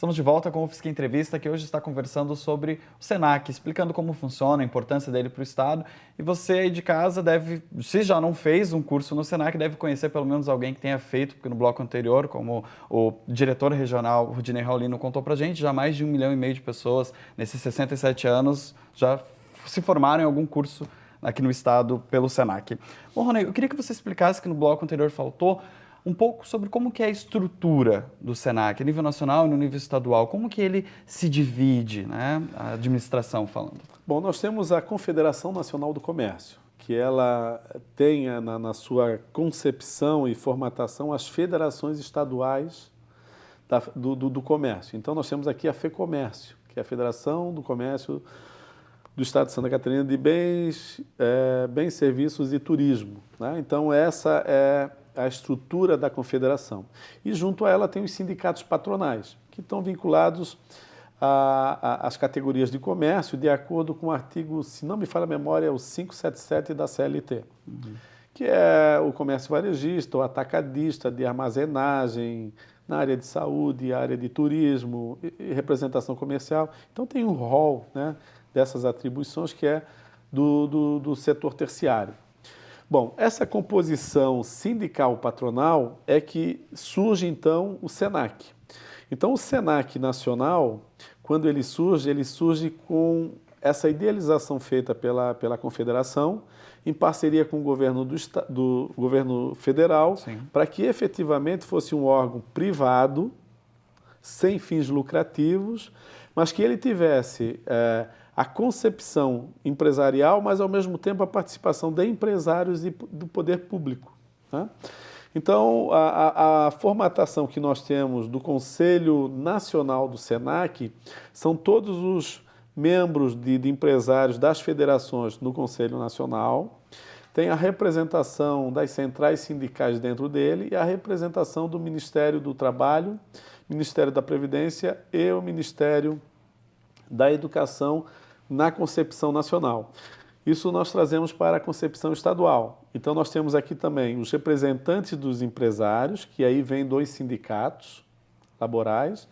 Estamos de volta com o Fisca Entrevista, que hoje está conversando sobre o Senac, explicando como funciona, a importância dele para o Estado. E você aí de casa deve, se já não fez um curso no Senac, deve conhecer pelo menos alguém que tenha feito, porque no bloco anterior, como o diretor regional Rudinei Raulino contou para a gente, já mais de 1,5 milhão de pessoas nesses 67 anos já se formaram em algum curso aqui no Estado pelo Senac. Bom, Rony, eu queria que você explicasse, que no bloco anterior faltou, um pouco sobre como que é a estrutura do Senac, a nível nacional e no nível estadual, como que ele se divide, né, a administração falando. Bom, nós temos a Confederação Nacional do Comércio, que ela tem na sua concepção e formatação as federações estaduais do comércio. Então nós temos aqui a FEComércio, que é a Federação do Comércio do Estado de Santa Catarina de Bens, Serviços e Turismo, né? Então essa é a estrutura da confederação. E junto a ela tem os sindicatos patronais, que estão vinculados às categorias de comércio, de acordo com o artigo, se não me falha a memória, é o 577 da CLT, que é o comércio varejista, o atacadista, de armazenagem, na área de saúde, área de turismo e representação comercial. Então tem um rol, né, dessas atribuições que é do setor terciário. Bom, essa composição sindical-patronal é que surge, então, o Senac. Então, o Senac nacional, quando ele surge com essa idealização feita pela Confederação, em parceria com o governo do governo federal, para que efetivamente fosse um órgão privado, sem fins lucrativos, mas que ele tivesse a concepção empresarial, mas ao mesmo tempo a participação de empresários e do poder público, né? Então, a formatação que nós temos do Conselho Nacional do Senac são todos os membros de empresários das federações no Conselho Nacional, tem a representação das centrais sindicais dentro dele e a representação do Ministério do Trabalho, Ministério da Previdência e o Ministério da Educação na concepção nacional. Isso nós trazemos para a concepção estadual. Então nós temos aqui também os representantes dos empresários, que aí vêm dos sindicatos laborais,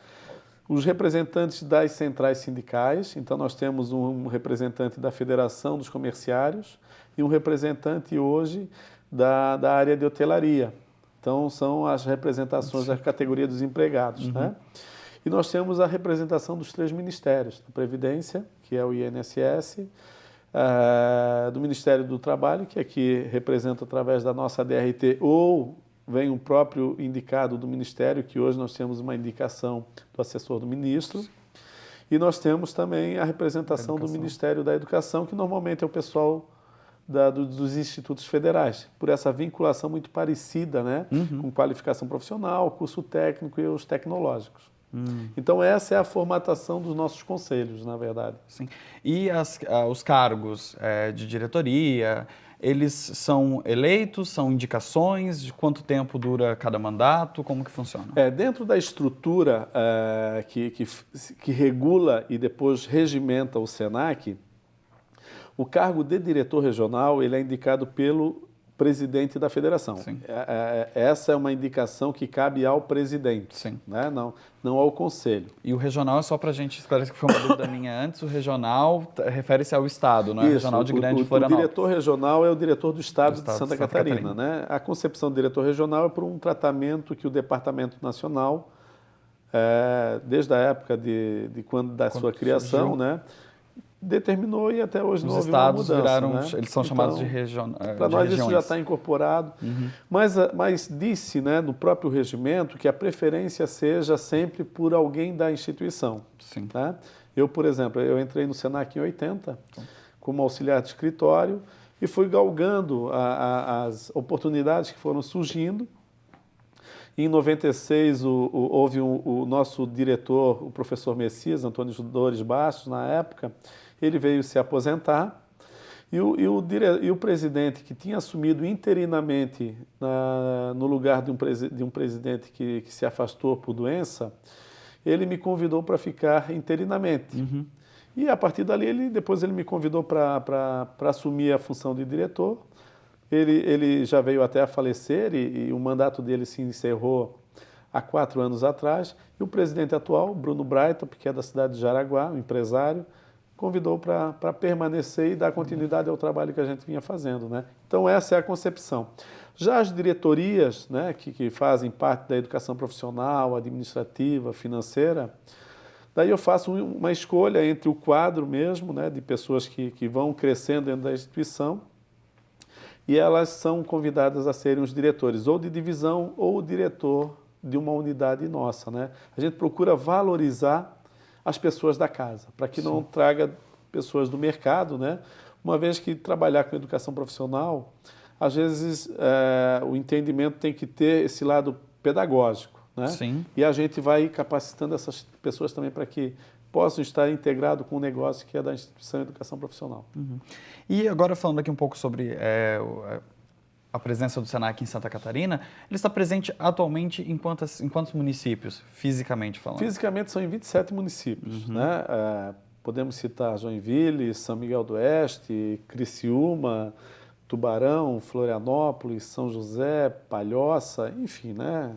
os representantes das centrais sindicais, então nós temos um representante da Federação dos Comerciários e um representante hoje da área de hotelaria. Então são as representações da categoria dos empregados, né? E nós temos a representação dos 3 ministérios, da Previdência, que é o INSS, do Ministério do Trabalho, que aqui representa através da nossa DRT, ou vem o próprio indicado do Ministério, que hoje nós temos uma indicação do assessor do ministro, e nós temos também a representação do Ministério da Educação, que normalmente é o pessoal dos institutos federais, por essa vinculação muito parecida, né, com qualificação profissional, curso técnico e os tecnológicos. Então essa é a formatação dos nossos conselhos, na verdade. Sim. E os cargos de diretoria, eles são eleitos, são indicações? De quanto tempo dura cada mandato? Como que funciona? Dentro da estrutura que regula e depois regimenta o Senac, o cargo de diretor regional ele é indicado pelo presidente da federação. Essa é uma indicação que cabe ao presidente, né? Não ao conselho. E o regional, é só para a gente esclarecer, que foi uma dúvida minha antes, o regional refere-se ao Estado, não é? Isso, regional de Grande Florianópolis. O diretor regional é o diretor do Estado de Santa Catarina, né? A concepção do diretor regional é por um tratamento que o Departamento Nacional, desde a época da sua criação, né, determinou e até hoje não houve uma mudança. Os estados viraram, né? Eles são chamados de regiões. Para nós isso já está incorporado, mas disse, né, no próprio regimento que a preferência seja sempre por alguém da instituição. Né? Eu, por exemplo, eu entrei no Senac em 80 como auxiliar de escritório e fui galgando as oportunidades que foram surgindo. Em 96 houve o nosso diretor, o professor Messias, Antônio Dores Bastos, na época, ele veio se aposentar e o presidente que tinha assumido interinamente no lugar de um presidente que se afastou por doença, ele me convidou para ficar interinamente. E a partir dali, depois ele me convidou para assumir a função de diretor. Ele já veio até a falecer e o mandato dele se encerrou há 4 anos atrás, e o presidente atual, Bruno Breithaupt, que é da cidade de Jaraguá, um empresário, convidou para permanecer e dar continuidade ao trabalho que a gente vinha fazendo, né? Então, essa é a concepção. Já as diretorias, né, que fazem parte da educação profissional, administrativa, financeira, daí eu faço uma escolha entre o quadro mesmo, né, de pessoas que vão crescendo dentro da instituição, e elas são convidadas a serem os diretores, ou de divisão, ou o diretor de uma unidade nossa, né? A gente procura valorizar as pessoas da casa, para que não traga pessoas do mercado, né? Uma vez que trabalhar com educação profissional, às vezes o entendimento tem que ter esse lado pedagógico, né? Sim. E a gente vai capacitando essas pessoas também para que possam estar integrados com o negócio que é da instituição de educação profissional. Uhum. E agora falando aqui um pouco sobre a presença do Senac em Santa Catarina, ele está presente atualmente em quantos municípios, fisicamente falando? Fisicamente são em 27 municípios, né? Podemos citar Joinville, São Miguel do Oeste, Criciúma, Tubarão, Florianópolis, São José, Palhoça, enfim, né?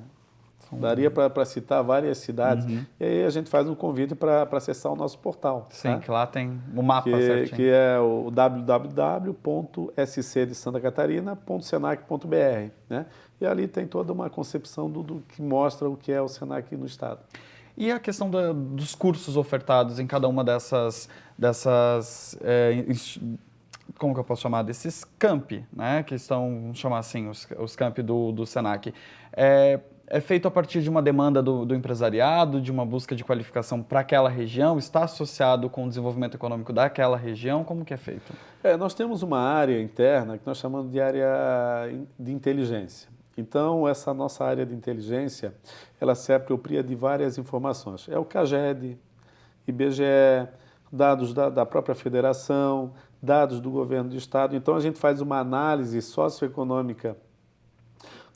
Daria para citar várias cidades. E aí a gente faz um convite para acessar o nosso portal. Sim, né? que lá tem o mapa certinho. Que é o www.scdesantacatarina.senac.br, né? E ali tem toda uma concepção do que mostra o que é o Senac no estado. E a questão dos cursos ofertados em cada uma dessas como que eu posso chamar? Desses campi, né? Que estão, vamos chamar assim, os campi do Senac. É feito a partir de uma demanda do empresariado, de uma busca de qualificação para aquela região? Está associado com o desenvolvimento econômico daquela região? Como que é feito? Nós temos uma área interna que nós chamamos de área de inteligência. Então, essa nossa área de inteligência, ela se apropria de várias informações. É o CAGED, IBGE, dados da própria federação, dados do governo do estado. Então, a gente faz uma análise socioeconômica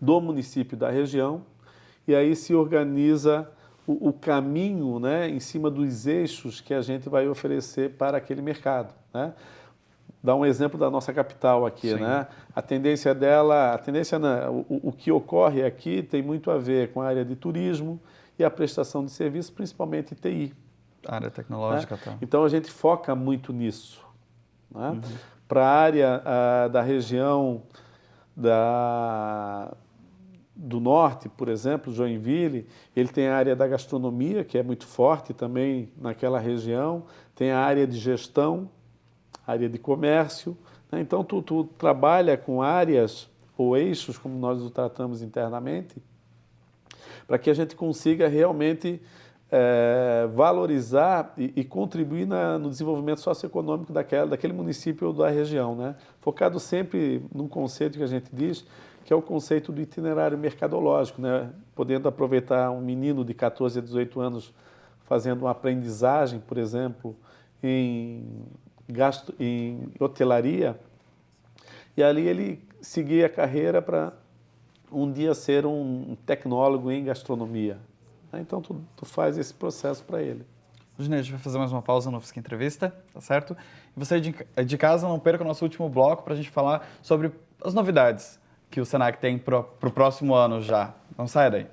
do município e da região, e aí se organiza o caminho, né, em cima dos eixos que a gente vai oferecer para aquele mercado, né? Dá um exemplo da nossa capital aqui, né? A tendência dela, o que ocorre aqui tem muito a ver com a área de turismo e a prestação de serviços, principalmente TI. A área tecnológica, né? tá. Então a gente foca muito nisso, né? Para a área da região do norte, por exemplo, Joinville, ele tem a área da gastronomia, que é muito forte também naquela região, tem a área de gestão, área de comércio, né? Então tu trabalha com áreas ou eixos, como nós o tratamos internamente, para que a gente consiga realmente valorizar e contribuir no desenvolvimento socioeconômico daquele município ou da região, né? Focado sempre num conceito que a gente diz, que é o conceito do itinerário mercadológico, né? Podendo aproveitar um menino de 14 a 18 anos fazendo uma aprendizagem, por exemplo, em hotelaria, e ali ele seguir a carreira para um dia ser um tecnólogo em gastronomia. Então, tu faz esse processo para ele. Rodinei, a gente vai fazer mais uma pausa no Fusca Entrevista, tá certo? E você de casa, não perca o nosso último bloco para a gente falar sobre as novidades que o Senac tem para o próximo ano já. Não sai daí.